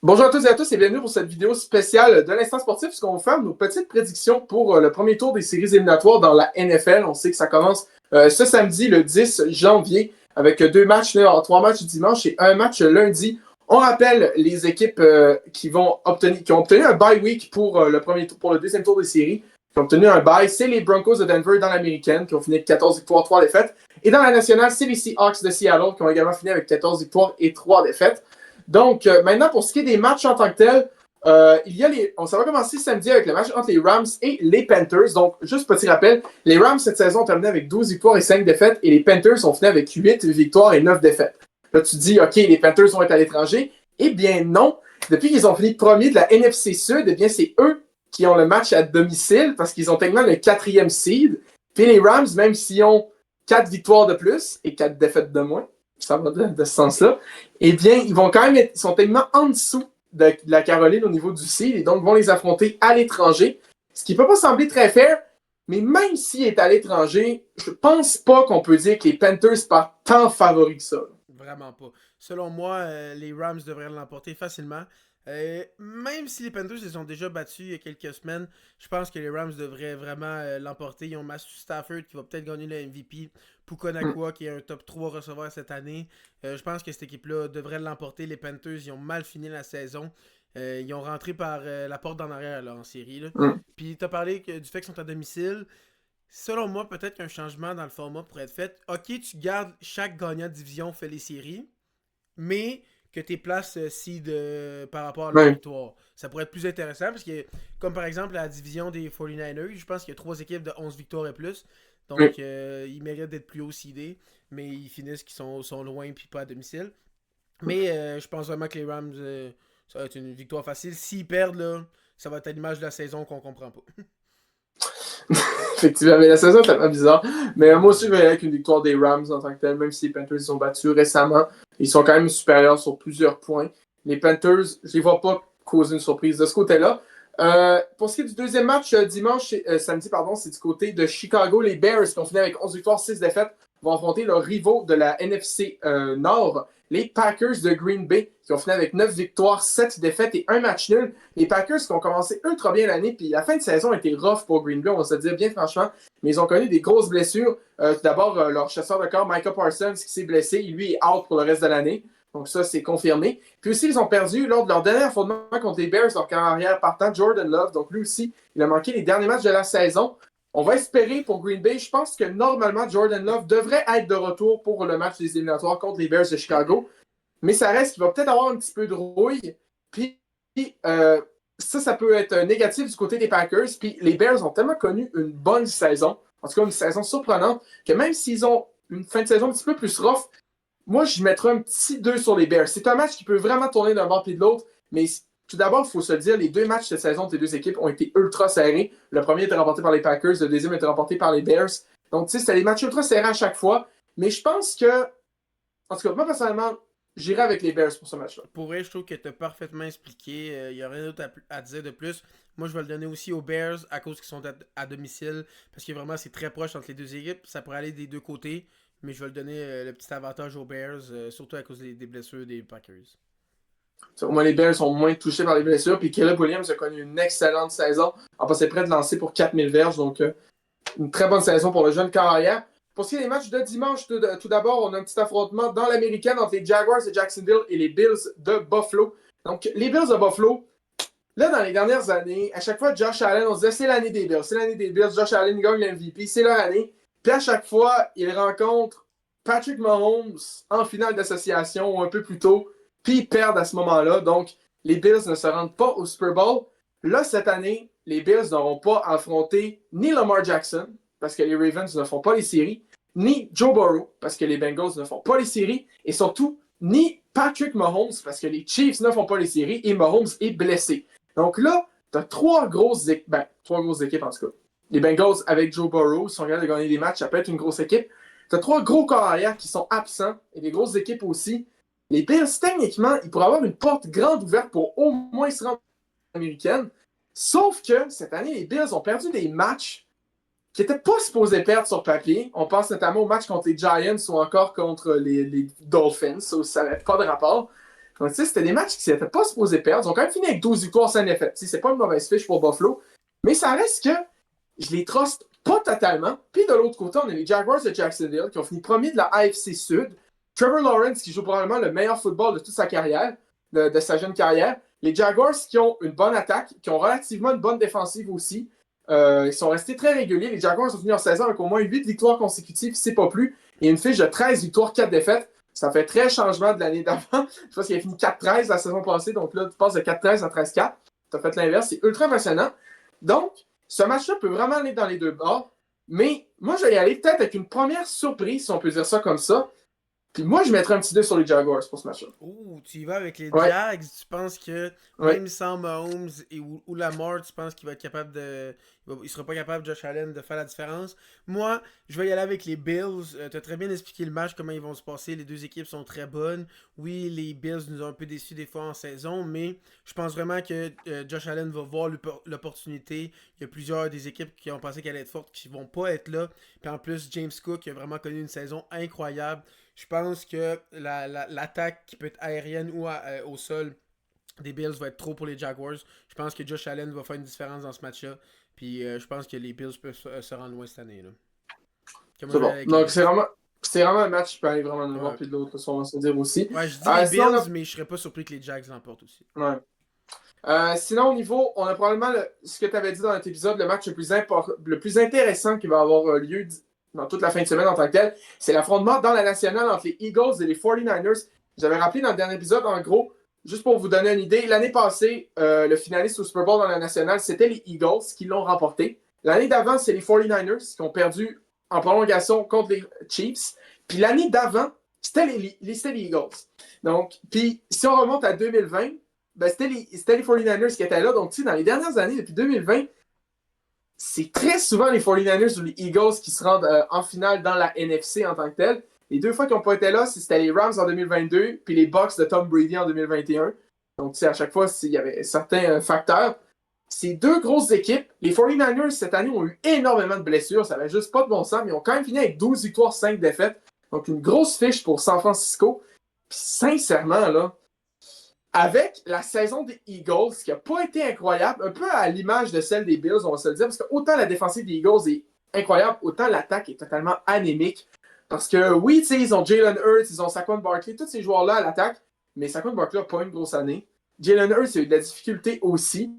Bonjour à toutes et à tous et bienvenue pour cette vidéo spéciale de l'Instant Sportif puisqu'on va faire nos petites prédictions pour le premier tour des séries éliminatoires dans la NFL. On sait que ça commence ce samedi, le 10 janvier, avec deux matchs, trois matchs dimanche et un match lundi. On rappelle les équipes qui ont obtenu un bye week pour pour le deuxième tour des séries, qui ont obtenu un bye. C'est les Broncos de Denver dans l'américaine, qui ont fini avec 14 victoires, 3 défaites. Et dans la nationale, c'est les Seahawks de Seattle, qui ont également fini avec 14 victoires et 3 défaites. Donc, maintenant, pour ce qui est des matchs en tant que tels, ça va commencer samedi avec le match entre les Rams et les Panthers. Donc, juste petit rappel, les Rams cette saison ont terminé avec 12 victoires et 5 défaites et les Panthers ont fini avec 8 victoires et 9 défaites. Là, tu te dis, OK, les Panthers vont être à l'étranger. Eh bien, non. Depuis qu'ils ont fini premier de la NFC Sud, eh bien, c'est eux qui ont le match à domicile parce qu'ils ont techniquement le quatrième seed. Puis les Rams, même s'ils ont 4 victoires de plus et 4 défaites de moins, ça va de ce sens-là, eh bien, ils sont tellement en dessous de la Caroline au niveau du seed et donc vont les affronter à l'étranger. Ce qui peut pas sembler très fair, mais même s'il est à l'étranger, je pense pas qu'on peut dire que les Panthers partent tant favoris que ça. Vraiment pas. Selon moi, les Rams devraient l'emporter facilement. Même si les Panthers les ont déjà battus il y a quelques semaines, je pense que les Rams devraient vraiment l'emporter. Ils ont Matthew Stafford qui va peut-être gagner le MVP. Puka Mm. Nacua qui est un top 3 receveur cette année. Je pense que cette équipe-là devrait l'emporter. Les Panthers, ils ont mal fini la saison. Ils ont rentré par la porte d'en arrière là, en série. Là. Mm. Puis tu as parlé du fait qu'ils sont à domicile. Selon moi, peut-être qu'un changement dans le format pourrait être fait. Ok, tu gardes chaque gagnant de division fait les séries, mais que tes places seed par rapport à leur Ouais. victoire. Ça pourrait être plus intéressant parce que, comme par exemple la division des 49ers, je pense qu'il y a 3 équipes de 11 victoires et plus. Ouais. Donc, ils méritent d'être plus haut seedés, mais ils finissent qu'ils sont loin puis pas à domicile. Mais je pense vraiment que les Rams, ça va être une victoire facile. S'ils perdent, là, ça va être à l'image de la saison qu'on comprend pas. Effectivement, mais la saison est tellement bizarre. Mais moi aussi, je vais avec une victoire des Rams en tant que tel, même si les Panthers ils ont battus récemment. Ils sont quand même supérieurs sur plusieurs points. Les Panthers, je ne les vois pas causer une surprise de ce côté-là. Pour ce qui est du deuxième match samedi, pardon, c'est du côté de Chicago. Les Bears, qui ont fini avec 11 victoires, 6 défaites, vont affronter leurs rivaux de la NFC Nord, les Packers de Green Bay, qui ont fini avec 9 victoires, 7 défaites et un match nul. Les Packers qui ont commencé ultra bien l'année, puis la fin de saison a été rough pour Green Bay, on va se dire bien franchement, mais ils ont connu des grosses blessures. Tout d'abord, leur chasseur de corps, Micah Parsons, qui s'est blessé, lui est out pour le reste de l'année. Donc ça, c'est confirmé. Puis aussi, ils ont perdu lors de leur dernier affrontement contre les Bears, leur carrière partant, Jordan Love. Donc lui aussi, il a manqué les derniers matchs de la saison. On va espérer pour Green Bay. Je pense que normalement, Jordan Love devrait être de retour pour le match des éliminatoires contre les Bears de Chicago. Mais ça reste qu'il va peut-être avoir un petit peu de rouille. Puis, euh, ça peut être négatif du côté des Packers. Puis les Bears ont tellement connu une bonne saison, en tout cas une saison surprenante, que même s'ils ont une fin de saison un petit peu plus rough, moi, je mettrais un petit 2 sur les Bears. C'est un match qui peut vraiment tourner d'un bord et de l'autre, mais tout d'abord, il faut se le dire, les deux matchs de saison des deux équipes ont été ultra serrés. Le premier était remporté par les Packers, le deuxième était remporté par les Bears. Donc, tu sais, c'était des matchs ultra serrés à chaque fois. Mais je pense que, en tout cas, moi, personnellement, j'irai avec les Bears pour ce match-là. Pour vrai, je trouve que tu as parfaitement expliqué. Il n'y a rien d'autre à dire de plus. Moi, je vais le donner aussi aux Bears à cause qu'ils sont à domicile. Parce que vraiment, c'est très proche entre les deux équipes. Ça pourrait aller des deux côtés. Mais je vais le donner le petit avantage aux Bears, surtout à cause des blessures des Packers. Au moins, les Bears sont moins touchés par les blessures. Puis Caleb Williams a connu une excellente saison. En passé près de lancer pour 4000 verges. Donc, une très bonne saison pour le jeune carrière. Pour ce qui est des matchs de dimanche, tout d'abord, on a un petit affrontement dans l'américaine entre les Jaguars de Jacksonville et les Bills de Buffalo. Donc, les Bills de Buffalo, là, dans les dernières années, à chaque fois, Josh Allen, on se disait c'est l'année des Bills, c'est l'année des Bills, Josh Allen gagne l'MVP, c'est leur année. Puis à chaque fois, ils rencontrent Patrick Mahomes en finale d'association ou un peu plus tôt, puis ils perdent à ce moment-là. Donc, les Bills ne se rendent pas au Super Bowl. Là, cette année, les Bills n'auront pas affronté ni Lamar Jackson, parce que les Ravens ne font pas les séries, ni Joe Burrow, parce que les Bengals ne font pas les séries, et surtout, ni Patrick Mahomes, parce que les Chiefs ne font pas les séries, et Mahomes est blessé. Donc là, tu as trois grosses équipes en tout cas. Les Bengals avec Joe Burrow, si on regarde de gagner des matchs, ça peut être une grosse équipe. Tu as trois gros corps arrière qui sont absents et des grosses équipes aussi. Les Bills, techniquement, ils pourraient avoir une porte grande ouverte pour au moins se rendre américaine. Sauf que cette année, les Bills ont perdu des matchs qui n'étaient pas supposés perdre sur papier. On pense notamment au match contre les Giants ou encore contre les Dolphins. Ça n'avait pas de rapport. Donc, tu sais, c'était des matchs qui n'étaient pas supposés perdre. Ils ont quand même fini avec 12 victoires sans défaite. Tu sais, c'est pas une mauvaise fiche pour Buffalo. Mais ça reste que je les truste pas totalement. Puis de l'autre côté, on a les Jaguars de Jacksonville qui ont fini premier de la AFC Sud. Trevor Lawrence qui joue probablement le meilleur football de toute sa carrière, de sa jeune carrière. Les Jaguars qui ont une bonne attaque, qui ont relativement une bonne défensive aussi. Ils sont restés très réguliers. Les Jaguars ont fini leur saison avec au moins 8 victoires consécutives, si c'est pas plus, et une fiche de 13 victoires, 4 défaites. Ça fait très changement de l'année d'avant. Je pense qu'il a fini 4-13 la saison passée, donc là, tu passes de 4-13 à 13-4. Tu as fait l'inverse, c'est ultra impressionnant. Donc, ce match-là peut vraiment aller dans les deux bords, mais moi, je vais y aller peut-être avec une première surprise, si on peut dire ça comme ça. Puis moi, je mettrais un petit 2 sur les Jaguars pour ce match-là. Ouh, tu y vas avec les Ouais, Jags. Tu penses que ouais. même sans Mahomes ou Lamar, tu penses qu'il va être capable de. Il sera pas capable, Josh Allen, de faire la différence. Moi, je vais y aller avec les Bills. Tu as très bien expliqué le match, comment ils vont se passer. Les deux équipes sont très bonnes. Oui, les Bills nous ont un peu déçus des fois en saison, mais je pense vraiment que Josh Allen va voir l'opportunité. Il y a plusieurs des équipes qui ont pensé qu'elle allait être forte qui vont pas être là. Puis en plus, James Cook a vraiment connu une saison incroyable. Je pense que l'attaque qui peut être aérienne ou au sol des Bills va être trop pour les Jaguars. Je pense que Josh Allen va faire une différence dans ce match-là. Puis je pense que les Bills peuvent se rendre loin cette année. Là. Comment C'est je vais bon. avec les Donc, Bills? c'est vraiment un match qui peut aller vraiment d'un bord Ouais. puis de l'autre, ça, on va se dire aussi. Ouais, je dis les Sinon, Bills, mais je serais pas surpris que les Jags l'emportent aussi. ouais. Sinon, au niveau, on a probablement ce que tu avais dit dans notre épisode, le match le plus intéressant qui va avoir lieu dans toute la fin de semaine en tant que tel, c'est l'affrontement dans la nationale entre les Eagles et les 49ers. J'avais rappelé dans le dernier épisode, en gros, juste pour vous donner une idée, l'année passée, le finaliste au Super Bowl dans la nationale, c'était les Eagles qui l'ont remporté. L'année d'avant, c'est les 49ers qui ont perdu en prolongation contre les Chiefs. Puis l'année d'avant, c'était les Eagles. Donc, puis si on remonte à 2020, ben, c'était les 49ers qui étaient là. Donc, tu sais, dans les dernières années, depuis 2020, c'est très souvent les 49ers ou les Eagles qui se rendent en finale dans la NFC en tant que tel. Les deux fois qu'ils n'ont pas été là, c'était les Rams en 2022 puis les Bucks de Tom Brady en 2021. Donc, tu sais, à chaque fois, il y avait certains facteurs. Ces deux grosses équipes, les 49ers cette année ont eu énormément de blessures. Ça n'avait juste pas de bon sens, mais ils ont quand même fini avec 12 victoires, 5 défaites. Donc, une grosse fiche pour San Francisco. Puis, sincèrement, là, avec la saison des Eagles, qui n'a pas été incroyable, un peu à l'image de celle des Bills, on va se le dire, parce que autant la défensive des Eagles est incroyable, autant l'attaque est totalement anémique. Parce que oui, tu sais, ils ont Jalen Hurts, ils ont Saquon Barkley, tous ces joueurs-là à l'attaque, mais Saquon Barkley n'a pas une grosse année. Jalen Hurts a eu de la difficulté aussi.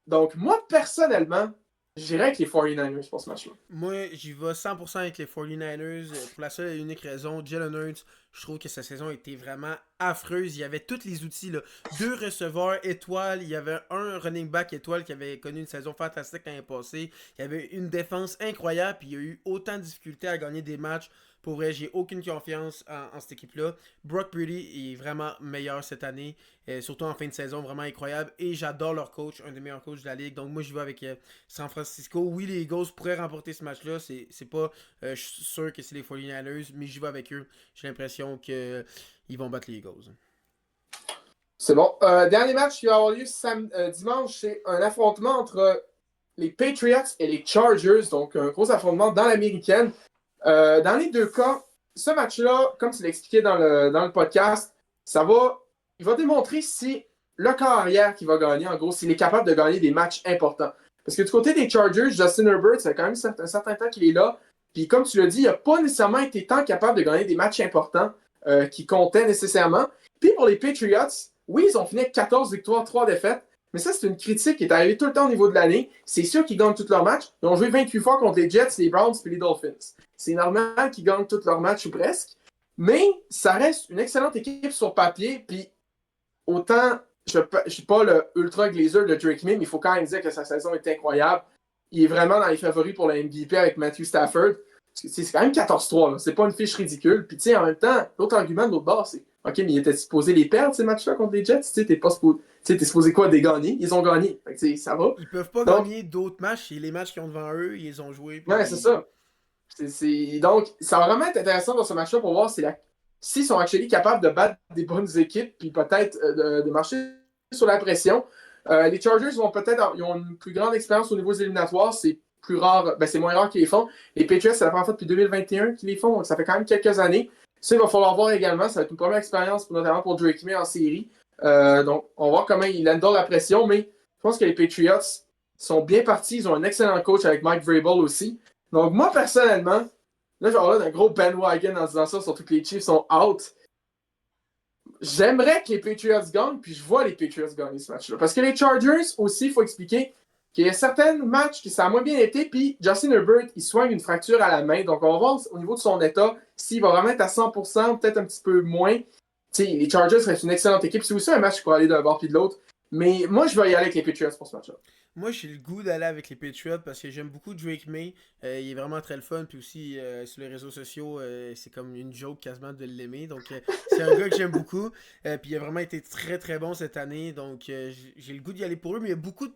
Donc, moi, personnellement, j'irais avec les 49ers pour ce match-là. Moi, j'y vais 100% avec les 49ers pour la seule et unique raison. Jalen Hurts, je trouve que sa saison était vraiment affreuse. Il y avait tous les outils. Là. Deux receveurs étoiles. Il y avait un running back étoile qui avait connu une saison fantastique l'année passée. Il y avait une défense incroyable. Puis il y a eu autant de difficultés à gagner des matchs. Pour vrai, j'ai aucune confiance en cette équipe-là. Brock Purdy est vraiment meilleur cette année. Surtout en fin de saison, vraiment incroyable. Et j'adore leur coach, un des meilleurs coachs de la ligue. Donc moi, je vais avec San Francisco. Oui, les Eagles pourraient remporter ce match-là. C'est pas, je suis sûr que c'est les 49ers, mais j'y vais avec eux. J'ai l'impression qu'ils vont battre les Eagles. C'est bon. Dernier match qui va avoir lieu dimanche, c'est un affrontement entre les Patriots et les Chargers. Donc, un gros affrontement dans l'américaine. Dans les deux cas, ce match-là, comme tu l'expliquais dans le podcast, il va démontrer si le corps arrière qui va gagner, en gros, s'il est capable de gagner des matchs importants. Parce que du côté des Chargers, Justin Herbert, ça fait quand même un certain temps qu'il est là. Puis comme tu l'as dit, il n'a pas nécessairement été tant capable de gagner des matchs importants qui comptaient nécessairement. Puis pour les Patriots, oui, ils ont fini avec 14 victoires, 3 défaites. Mais ça, c'est une critique qui est arrivée tout le temps au niveau de l'année. C'est sûr qu'ils gagnent tous leurs matchs. Ils ont joué 28 fois contre les Jets, les Browns et les Dolphins. C'est normal qu'ils gagnent tous leurs matchs ou presque. Mais ça reste une excellente équipe sur papier. Puis autant, je ne suis pas le ultra glazer de Drake May, mais il faut quand même dire que sa saison est incroyable. Il est vraiment dans les favoris pour la MVP avec Matthew Stafford. C'est quand même 14-3. Là. C'est pas une fiche ridicule. Puis en même temps, l'autre argument de l'autre bord, c'est OK, mais il était supposé les perdre, ces matchs-là, contre les Jets. T'es supposé quoi, des gagner? Ils ont gagné. Fait que, ça va. Ils peuvent pas Donc, gagner d'autres matchs. Et les matchs qu'ils ont devant eux, ils les ont joués. ouais, c'est Puis... ça. Donc, ça va vraiment être intéressant dans ce match-là pour voir s'ils sont actually capables de battre des bonnes équipes, puis peut-être de marcher sur la pression. Les Chargers ils ont une plus grande expérience au niveau des éliminatoires. C'est plus rare, c'est moins rare qu'ils les font. Les Patriots, c'est la première fois depuis 2021 qu'ils les font, donc ça fait quand même quelques années. Ça, il va falloir voir également. Ça va être une première expérience, notamment pour Drake May en série. Donc, on va voir comment il handle la pression, mais je pense que les Patriots sont bien partis. Ils ont un excellent coach avec Mike Vrabel aussi. Donc, moi, personnellement, là, genre là, d'un gros bandwagon en disant ça, surtout que les Chiefs sont out. J'aimerais que les Patriots gagnent, puis je vois les Patriots gagner ce match-là. Parce que les Chargers aussi, il faut expliquer qu'il y a certains matchs qui ça a moins bien été, puis Justin Herbert, il soigne une fracture à la main. Donc, on va voir au niveau de son état s'il va vraiment être à 100%, peut-être un petit peu moins. T'sais, les Chargers restent une excellente équipe. C'est aussi un match pour aller d'un bord puis de l'autre. Mais moi, je vais y aller avec les Patriots pour ce match-là. Moi, j'ai le goût d'aller avec les Patriots parce que j'aime beaucoup Drake May. Il est vraiment très le fun. Puis aussi, sur les réseaux sociaux, c'est comme une joke quasiment de l'aimer. Donc, c'est un gars que j'aime beaucoup. Puis il a vraiment été très très bon cette année. Donc, j'ai le goût d'y aller pour eux. Mais il y a beaucoup de.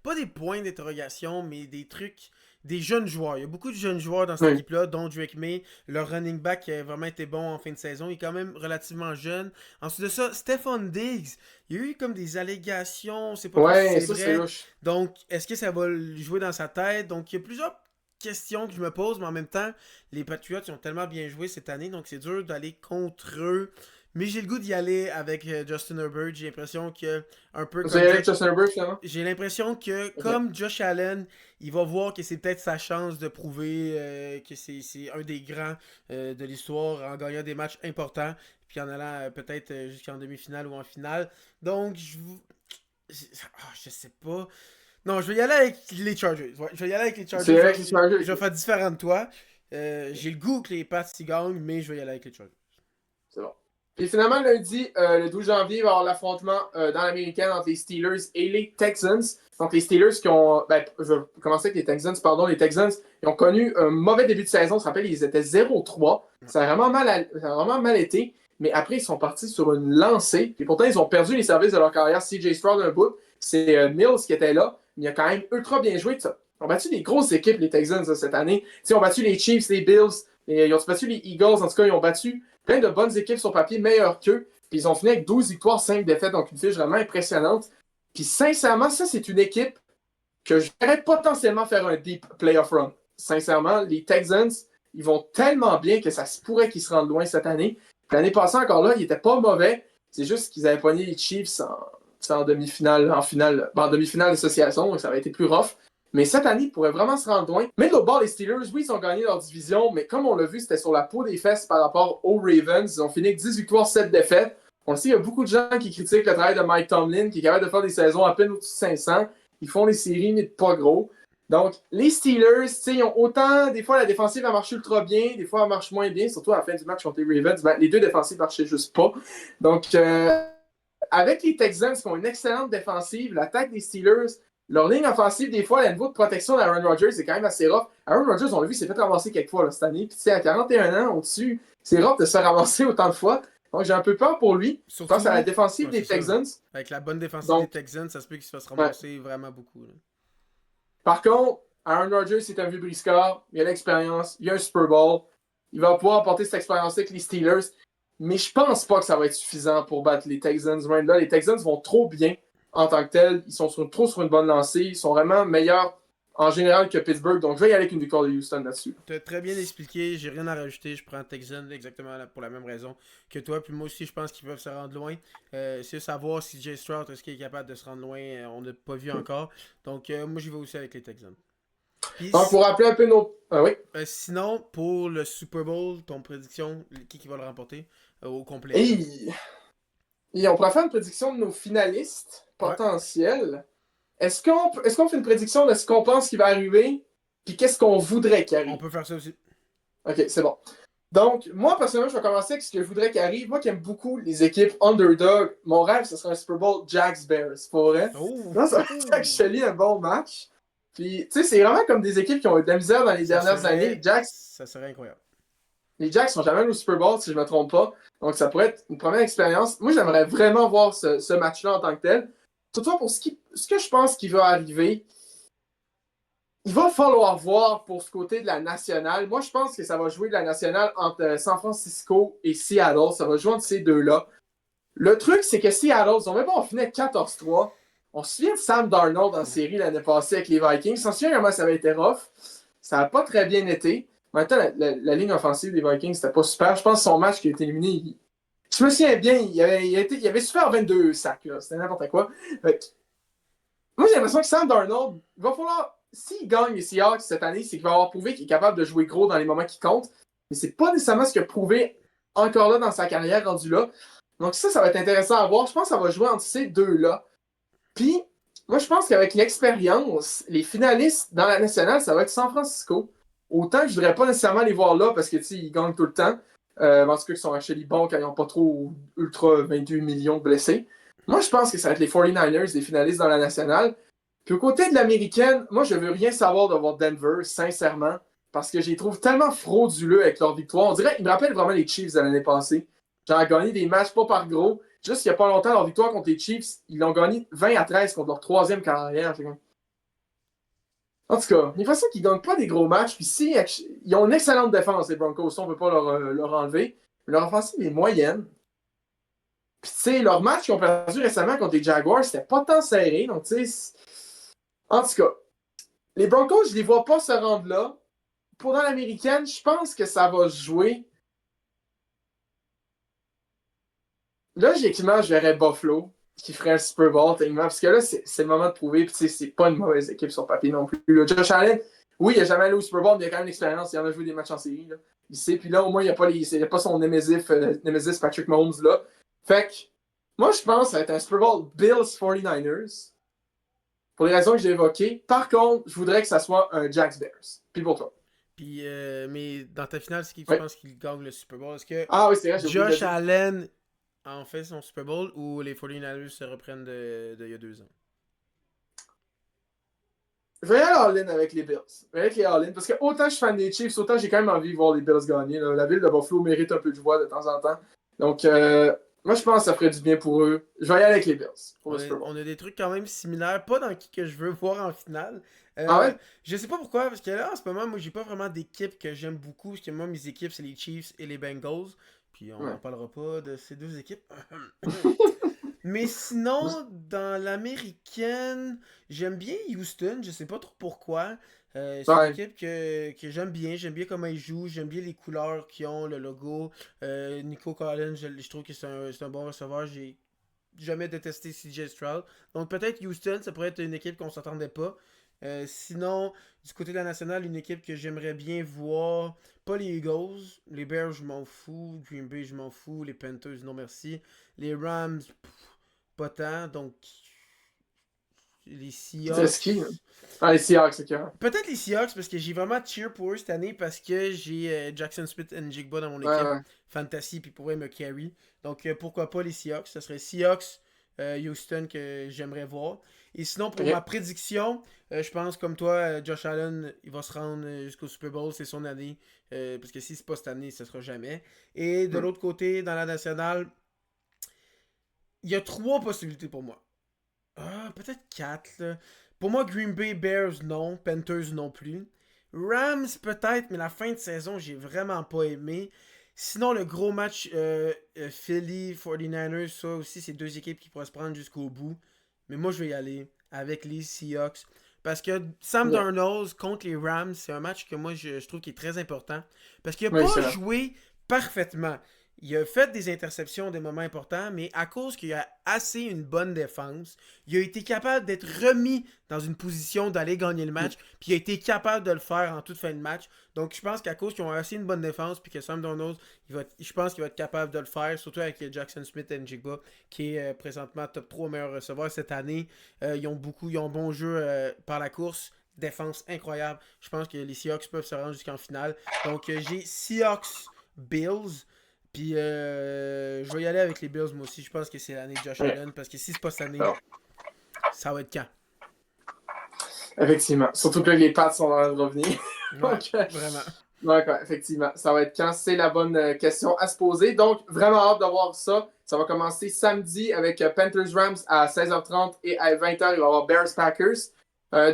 Pas des points d'interrogation, mais des trucs. Des jeunes joueurs. Il y a beaucoup de jeunes joueurs dans cette équipe-là, dont Drake May. Leur running back qui a vraiment été bon en fin de saison. Il est quand même relativement jeune. Ensuite de ça, Stephon Diggs. Il y a eu comme des allégations. On sait pas si c'est vrai. Donc, est-ce que ça va jouer dans sa tête? Donc, il y a plusieurs questions que je me pose, mais en même temps, les Patriots ils ont tellement bien joué cette année, donc c'est dur d'aller contre eux. Mais j'ai le goût d'y aller avec Justin Herbert. J'ai l'impression que un peu comme avec Justin Herbert finalement. J'ai l'impression que comme Josh Allen, il va voir que c'est peut-être sa chance de prouver que c'est un des grands de l'histoire en gagnant des matchs importants, puis en allant peut-être jusqu'en demi-finale ou en finale. Donc je sais pas. Non, je vais y aller avec les Chargers. Ouais, je vais y aller avec les Chargers. Je vais faire différent de toi. J'ai le goût que les Pats y gagnent, mais je vais y aller avec les Chargers. C'est bon. Puis finalement, lundi, le 12 janvier, il va y avoir l'affrontement dans l'américaine entre les Steelers et les Texans. Donc les Steelers qui ont... je vais commencer avec les Texans, pardon. Les Texans, ils ont connu un mauvais début de saison. On se rappelle, ils étaient 0-3. Ça a vraiment mal été. Mais après, ils sont partis sur une lancée. Et pourtant, ils ont perdu les services de leur carrière. CJ Stroud un bout. C'est Mills qui était là. Mais il a quand même ultra bien joué. Ils ont battu des grosses équipes, les Texans, cette année. Ils ont battu les Chiefs, les Bills. Ils ont battu les Eagles. En tout cas, ils ont battu plein de bonnes équipes sur papier, meilleures qu'eux. Puis ils ont fini avec 12 victoires, 5 défaites. Donc une fiche vraiment impressionnante. Puis sincèrement, ça, c'est une équipe que je verrais potentiellement faire un deep playoff run. Sincèrement, les Texans, ils vont tellement bien que ça se pourrait qu'ils se rendent loin cette année. Puis l'année passée, encore là, ils n'étaient pas mauvais. C'est juste qu'ils avaient pogné les Chiefs en demi-finale, en demi-finale d'association, donc ça avait été plus rough. Mais cette année, ils pourraient vraiment se rendre loin. Mais de l'autre bord, les Steelers, oui, ils ont gagné leur division, mais comme on l'a vu, c'était sur la peau des fesses par rapport aux Ravens. Ils ont fini avec 10 victoires, 7 défaites. On le sait, il y a beaucoup de gens qui critiquent le travail de Mike Tomlin, qui est capable de faire des saisons à peine au-dessus de 500. Ils font les séries, mais pas gros. Donc, les Steelers, ils ont autant, des fois, la défensive a marché ultra bien, des fois, elle marche moins bien, surtout à la fin du match contre les Ravens. Les deux défensives marchaient juste pas. Donc, avec les Texans qui ont une excellente défensive, l'attaque des Steelers, leur ligne offensive, des fois, le niveau de protection d'Aaron Rodgers, c'est quand même assez rough. Aaron Rodgers, on l'a vu, s'est fait ramasser quelques fois là, cette année. Puis, à 41 ans, au-dessus, c'est rough de se faire ramasser autant de fois. Donc, j'ai un peu peur pour lui. Surtout, je pense à la défensive des Texans. Avec la bonne défensive des Texans, ça se peut qu'il se fasse ramasser vraiment beaucoup. Là. Par contre, Aaron Rodgers, c'est un vieux briscard. Il a l'expérience. Il a un Super Bowl. Il va pouvoir apporter cette expérience avec les Steelers. Mais je pense pas que ça va être suffisant pour battre les Texans. Là, les Texans vont trop bien en tant que tels. Ils sont trop sur une bonne lancée. Ils sont vraiment meilleurs en général que Pittsburgh. Donc, je vais y aller avec une victoire de Houston là-dessus. Tu as très bien expliqué. J'ai rien à rajouter. Je prends Texans exactement pour la même raison que toi. Puis moi aussi, je pense qu'ils peuvent se rendre loin. C'est savoir si Jay Stroud est-ce qu'il est capable de se rendre loin. On n'a pas vu encore. Donc, moi, j'y vais aussi avec les Texans. Puis, donc, pour rappeler un peu nos... oui. Sinon, pour le Super Bowl, ton prédiction, qui va le remporter au complet? Et on pourrait faire une prédiction de nos finalistes potentiels. Est-ce qu'on fait une prédiction de ce qu'on pense qui va arriver, puis qu'est-ce qu'on voudrait qu'il arrive? On peut faire ça aussi. Ok, c'est bon. Donc, moi, personnellement, je vais commencer avec ce que je voudrais qu'il arrive. Moi qui aime beaucoup les équipes underdog, mon rêve, ce serait un Super Bowl Jags-Bears. C'est pas vrai? Non, ça va que je lis un bon match. Puis, tu sais, c'est vraiment comme des équipes qui ont eu de la misère dans les dernières années. Les Jags, ça serait incroyable. Les Jags sont jamais allés au Super Bowl, si je ne me trompe pas. Donc, ça pourrait être une première expérience. Moi, j'aimerais vraiment voir ce match-là en tant que tel. Toutefois, pour ce que je pense qui va arriver, il va falloir voir pour ce côté de la nationale. Moi, je pense que ça va jouer de la nationale entre San Francisco et Seattle. Ça va jouer entre ces deux-là. Le truc, c'est que Seattle, ils ont même pas fini 14-3. On se souvient de Sam Darnold en série l'année passée avec les Vikings. On se souvient comment ça avait été rough. Ça n'a pas très bien été. En même temps, la ligne offensive des Vikings, c'était pas super. Je pense que son match qui a été éliminé, je me souviens bien, il avait su faire 22 sacs, là. C'était n'importe quoi. Moi, j'ai l'impression que Sam Darnold, il va falloir, s'il gagne les Seahawks cette année, c'est qu'il va avoir prouvé qu'il est capable de jouer gros dans les moments qui comptent. Mais c'est pas nécessairement ce qu'il a prouvé encore là dans sa carrière rendu là. Donc ça va être intéressant à voir. Je pense que ça va jouer entre ces deux-là. Puis, moi, je pense qu'avec l'expérience, les finalistes dans la nationale, ça va être San Francisco. Autant que je ne voudrais pas nécessairement les voir là parce que ils gagnent tout le temps. En tout cas, ils sont actually bons quand ils n'ont pas trop ultra 28 millions de blessés. Moi, je pense que ça va être les 49ers, les finalistes dans la nationale. Puis au côté de l'américaine, moi, je veux rien savoir de voir Denver, sincèrement, parce que je les trouve tellement frauduleux avec leur victoire. On dirait, ils me rappellent vraiment les Chiefs de l'année passée. Genre, gagné des matchs pas par gros. Juste il n'y a pas longtemps, leur victoire contre les Chiefs, ils l'ont gagné 20-13 contre leur troisième carrière. En tout cas, il faut ça qu'ils ne gagnent pas des gros matchs. Puis si, ils ont une excellente défense, les Broncos. Ça, on ne peut pas leur enlever. Mais leur offensive est moyenne. Puis tu sais, leur match qu'ils ont perdu récemment contre les Jaguars, c'était pas tant serré. Donc tu sais, en tout cas, les Broncos, je les vois pas se rendre là. Pour dans l'américaine, je pense que ça va se jouer. Logiquement, je verrais Buffalo qui ferait un Super Bowl, techniquement, parce que là, c'est le moment de prouver. Puis, c'est pas une mauvaise équipe sur papier non plus. Là, Josh Allen, oui, il n'a jamais allé au Super Bowl, mais il a quand même l'expérience. Il en a joué des matchs en série. Là. Il sait. Puis là, au moins, il n'y a pas son Nemesis Patrick Mahomes là. Fait que, moi, je pense que ça va être un Super Bowl Bills 49ers. Pour les raisons que j'ai évoquées. Par contre, je voudrais que ça soit un Jacks Bears. Puis pour toi. Puis, mais dans ta finale, c'est qui tu ouais. penses qu'il gagne le Super Bowl? Est-ce que oui, c'est vrai, Josh Allen en fait son Super Bowl ou les 49ers se reprennent de il y a 2 ans? Je vais y aller all-in avec les Bills. Avec les all-in. Parce que autant je suis fan des Chiefs, autant j'ai quand même envie de voir les Bills gagner. Là. La ville de Buffalo mérite un peu de joie de temps en temps. Donc, moi, je pense que ça ferait du bien pour eux. Je vais y aller avec les Bills. On a des trucs quand même similaires. Pas dans qui que je veux voir en finale. Ah ouais? Je sais pas pourquoi, parce que là, en ce moment, moi, j'ai pas vraiment d'équipe que j'aime beaucoup. Parce que moi, mes équipes, c'est les Chiefs et les Bengals. Puis on n'en parlera pas de ces deux équipes. Mais sinon, dans l'américaine, j'aime bien Houston. Je sais pas trop pourquoi. C'est une équipe que j'aime bien. J'aime bien comment ils jouent. J'aime bien les couleurs qu'ils ont, le logo. Nico Collins, je trouve que c'est un bon receveur. J'ai jamais détesté CJ Stroud. Donc peut-être Houston, ça pourrait être une équipe qu'on s'attendait pas. Sinon, du côté de la nationale, une équipe que j'aimerais bien voir, pas les Eagles, les Bears, je m'en fous, Green Bay, je m'en fous, les Panthers, non merci, les Rams, pas tant, donc les Seahawks. C'est qui? Les Seahawks, c'est quoi? Peut-être les Seahawks, parce que j'ai vraiment cheer pour eux cette année, parce que j'ai Jackson Smith et Njigba dans mon équipe fantasy, puis pourrait me carry. Donc pourquoi pas les Seahawks? Ce serait Seahawks, Houston que j'aimerais voir. Et sinon, pour ma prédiction, je pense comme toi, Josh Allen, il va se rendre jusqu'au Super Bowl, c'est son année. Parce que si c'est pas cette année, ce sera jamais. Et de l'autre côté, dans la nationale, il y a 3 possibilités pour moi. Peut-être 4. Là. Pour moi, Green Bay, Bears, non. Panthers, non plus. Rams, peut-être, mais la fin de saison, j'ai vraiment pas aimé. Sinon, le gros match Philly, 49ers, ça aussi, c'est 2 équipes qui pourraient se prendre jusqu'au bout. Mais moi, je vais y aller avec les Seahawks. Parce que Sam Darnold contre les Rams, c'est un match que moi, je trouve qui est très important. Parce qu'il n'a pas joué parfaitement. Il a fait des interceptions des moments importants, mais à cause qu'il a assez une bonne défense, il a été capable d'être remis dans une position d'aller gagner le match, puis il a été capable de le faire en toute fin de match. Donc je pense qu'à cause qu'ils ont assez une bonne défense, puis que Sam Darnold, je pense qu'il va être capable de le faire, surtout avec Jackson Smith et Njigba, qui est présentement top 3 meilleur receveur cette année. Ils ont bon jeu par la course. Défense incroyable. Je pense que les Seahawks peuvent se rendre jusqu'en finale. Donc j'ai Seahawks Bills. Puis je vais y aller avec les Bills moi aussi. Je pense que c'est l'année de Josh Allen. Parce que si c'est pas cette année, ça va être quand? Effectivement. Surtout que les Pats sont en train de revenir. Donc, vraiment. D'accord, effectivement. Ça va être quand? C'est la bonne question à se poser. Donc, vraiment hâte de voir ça. Ça va commencer samedi avec Panthers Rams à 16h30 et à 20h, il va y avoir Bears Packers.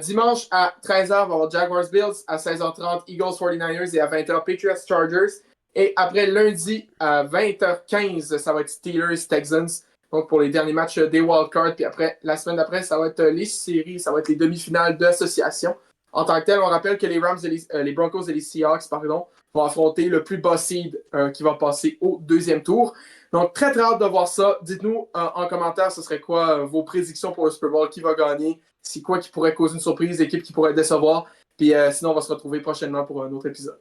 Dimanche à 13h, il va y avoir Jaguars Bills. À 16h30, Eagles 49ers et à 20h, Patriots Chargers. Et après lundi à 20h15, ça va être Steelers Texans. Donc pour les derniers matchs des wildcards. Puis après, la semaine d'après, ça va être les séries, ça va être les demi-finales d'association. en tant que tel. On rappelle que les Rams et les Broncos et les Seahawks, pardon, vont affronter le plus bas seed qui va passer au deuxième tour. Donc, très, très hâte de voir ça. Dites-nous en commentaire, ce serait quoi vos prédictions pour le Super Bowl, qui va gagner, c'est quoi qui pourrait causer une surprise, l'équipe qui pourrait décevoir. Puis sinon, on va se retrouver prochainement pour un autre épisode.